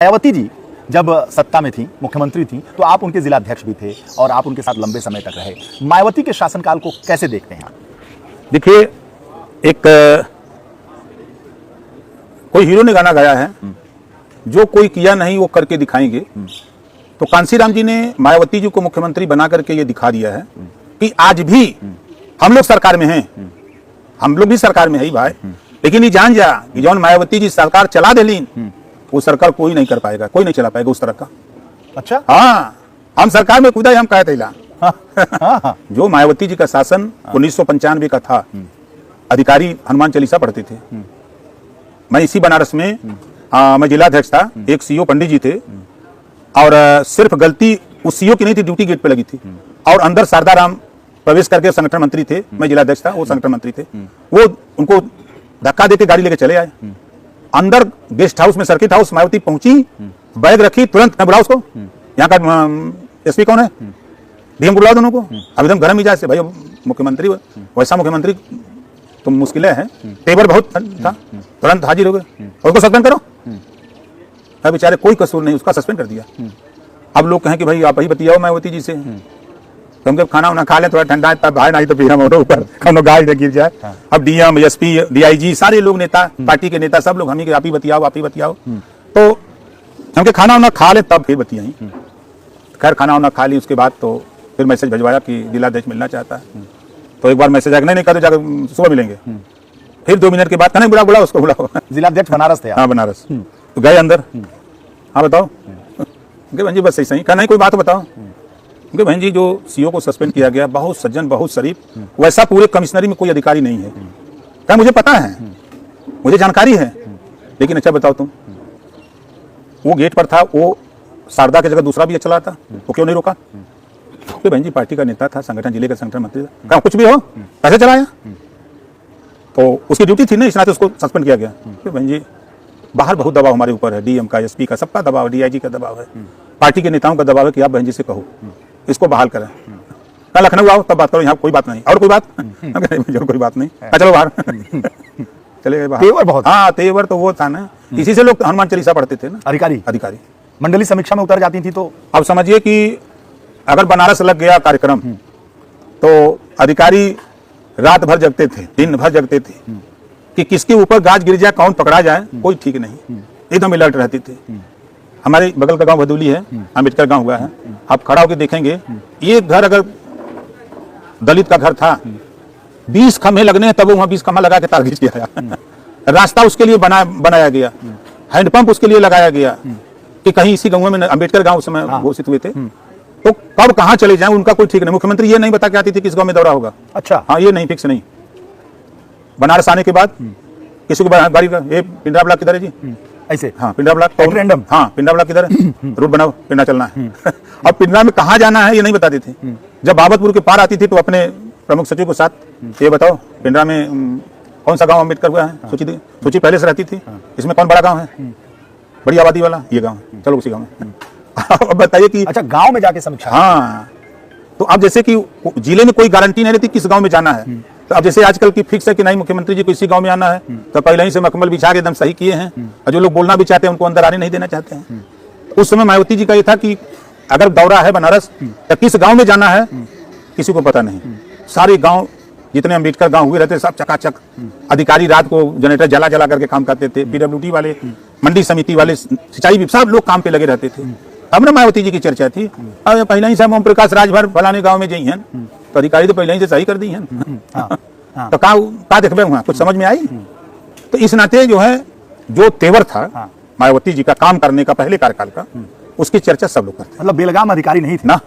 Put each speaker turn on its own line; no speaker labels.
मायावती जी जब सत्ता में थी, मुख्यमंत्री थी, तो आप उनके जिला अध्यक्ष भी थे और आप उनके साथ लंबे समय तक रहे। मायावती के शासनकाल को कैसे देखते हैं आप?
देखिए, एक कोई हीरो ने गाना गाया है, जो कोई किया नहीं वो करके दिखाएंगे। तो कांसीराम जी ने मायावती जी को मुख्यमंत्री बना करके ये दिखा दिया है कि आज भी हम लोग सरकार में हैं, हम लोग भी सरकार में है ही भाई, लेकिन ये जान जा कि जौन मायावती जी सरकार चला देलीन वो सरकार कोई नहीं कर पाएगा, कोई नहीं चला पाएगा उस तरह का।
अच्छा,
हाँ, हम सरकार में खुदा ही हम कहे थे जो मायावती जी का शासन 1995 का था, अधिकारी हनुमान चालीसा पढ़ते थे। मैं इसी बनारस में मैं जिलाध्यक्ष था, एक सीओ पंडित जी थे और सिर्फ गलती उस सीओ की नहीं थी, ड्यूटी गेट पे लगी थी और अंदर शारदा राम प्रवेश करके संगठन मंत्री थे, मैं जिलाध्यक्ष था, वो संगठन मंत्री थे। वो उनको धक्का देके गाड़ी लेके चले आए अंदर गेस्ट हाउस में, सर्किट हाउस। मायावती पहुंची, बैग रखी, तुरंत बुलाओ उसको, यहाँ का एसपी कौन है, डीएम को बुलाओ दोनों को, अब एकदम गर्म मिजाज से, भाई मुख्यमंत्री वैसा मुख्यमंत्री तुम मुश्किलें हैं, तेवर बहुत था, तुरंत हाजिर हो गए, उसको सस्पेंड करो। बेचारे कोई कसूर नहीं, उसका सस्पेंड कर दिया। अब लोग कहें कि भाई आप ही बतियाओ मायावती जी से, हम जब खाना उना खा लें थोड़ा ठंडा भाई, नहीं तो फिर हम ऊपर गाय गिर जाए। अब डीएम, एसपी, डीआईजी सारे लोग नेता, पार्टी के नेता सब लोग हम ही आप ही बतियाओ। तो हम के खाना उना खा ले तब फिर बतियाई। खैर खाना उना खा ली, उसके बाद तो फिर मैसेज भिजवाया कि जिलाध्यक्ष मिलना चाहता है। तो एक बार मैसेज आया, नहीं कर दो, जाकर सुबह मिलेंगे। फिर 2 मिनट के बाद नहीं, बुला उसको बुलाओ।
जिलाध्यक्ष बनारस थे?
हाँ बनारस। तो गए अंदर, हाँ बताओ, बहन जी बस ऐसा ही, कहा नहीं कोई बात बताओ। बहन जी जो सीओ को सस्पेंड किया गया, बहुत सज्जन, बहुत शरीफ, वैसा पूरे कमिश्नरी में कोई अधिकारी नहीं है। क्या मुझे पता है, मुझे जानकारी है, लेकिन अच्छा बताओ तुम, वो गेट पर था, वो शारदा की जगह दूसरा भी चला था, वो क्यों नहीं रोका? बहन जी पार्टी का नेता था, संगठन, जिले का संगठन मंत्री था, कहा कुछ भी हो कैसे चलाया, तो उसकी ड्यूटी थी ना, इस नाते उसको सस्पेंड किया गया। बहन जी बाहर बहुत दबाव हमारे ऊपर है, डीएम का, एसपी का, सबका दबाव, डीआईजी का दबाव है, पार्टी के नेताओं का दबाव है कि आप बहन जी से कहो इसको बहाल करें। कल लखनऊ आओ तब बात करो, यहाँ कोई बात नहीं, और कोई बात कोई बात नहीं, चलो बाहर चले गए बाहर।
तेवर बहुत,
हाँ तेवर तो वो था ना, इसी से लोग हनुमान चालीसा पढ़ते थे ना। अधिकारी
मंडली समीक्षा में उतर जाती थी। तो
अब समझिए कि अगर बनारस लग गया कार्यक्रम तो अधिकारी रात भर जगते थे, दिन भर जगते थे कि किसके ऊपर गाज गिर जाए, कौन पकड़ा जाए, कोई ठीक नहीं, एकदम अलर्ट रहते थे। हमारे बगल का गांव भदोली है, अम्बेडकर गांव हुआ है, आप खड़ा होकर देखेंगे, एक घर अगर दलित का घर था, 20 खम्भे लगने हैं, तब वहां 20 खम्भा लगा के तार खींच गया। रास्ता उसके लिए बनाया गया, हैंडपंप उसके लिए लगाया गया कि कहीं इसी गांव में, अम्बेडकर गांव उस समय घोषित हुए थे, तो कब कहां चले जाएं उनका कोई ठीक नहीं। मुख्यमंत्री ये नहीं बता के आती थी किस गांव में दौरा होगा।
अच्छा,
हाँ, ये नहीं, फिक्स नहीं। बनारस आने के बाद किसी को गाड़ी का, ये पिंडरा ब्लॉक किधर है जी,
ऐसे,
हाँ पिंडरा ब्लॉक
रैंडम,
हाँ पिंडरा ब्लॉक किधर है, रूट बनाओ, पिंडरा चलना है। अब पिंडरा में कहाँ जाना है ये नहीं बताते थे। जब बाबतपुर के पार आती थी तो अपने प्रमुख सचिव के साथ ये बताओ पिंडरा में कौन सा गांव अम्बेडकर हुआ है, सूची पहले से रहती थी, इसमें कौन बड़ा गांव है, बड़ी आबादी वाला, ये गांव है, चलो उसी गांव में। अब बताइए कि
अच्छा गांव में जाके समीक्षा।
हाँ, तो अब जैसे कि जिले में कोई गारंटी नहीं रहती किस गांव में जाना है, तो अब जैसे आजकल की फिक्स है कि नहीं मुख्यमंत्री जी को इसी गांव में आना है, तो पहले ही से मखमल बिछा के एकदम सही किए हैं, और जो लोग बोलना भी चाहते हैं उनको अंदर आने नहीं देना चाहते हैं। उस समय मायावती जी का ये था कि अगर दौरा है बनारस तो किस गांव में जाना है किसी को पता नहीं। सारे गांव जितने अम्बेडकर गांव हुए रहते सब चकाचक, अधिकारी रात को जनरेटर जला करके काम करते थे, पीडब्ल्यूडी वाले, मंडी समिति वाले, सिंचाई, सब लोग काम पे लगे रहते थे। अब ना मायावती जी की चर्चा थी, अब पहले ही साहब ओम प्रकाश राजभर फलाने गांव में जाई हैं, तो अधिकारी तो पहले ही से सही कर दी हैं। तो का देखबे वहां कुछ समझ में आई। तो इस नाते जो है, जो तेवर था मायावती जी का काम करने का पहले कार्यकाल का, उसकी चर्चा सब लोग करते।
मतलब बेलगाम अधिकारी नहीं थे
ना।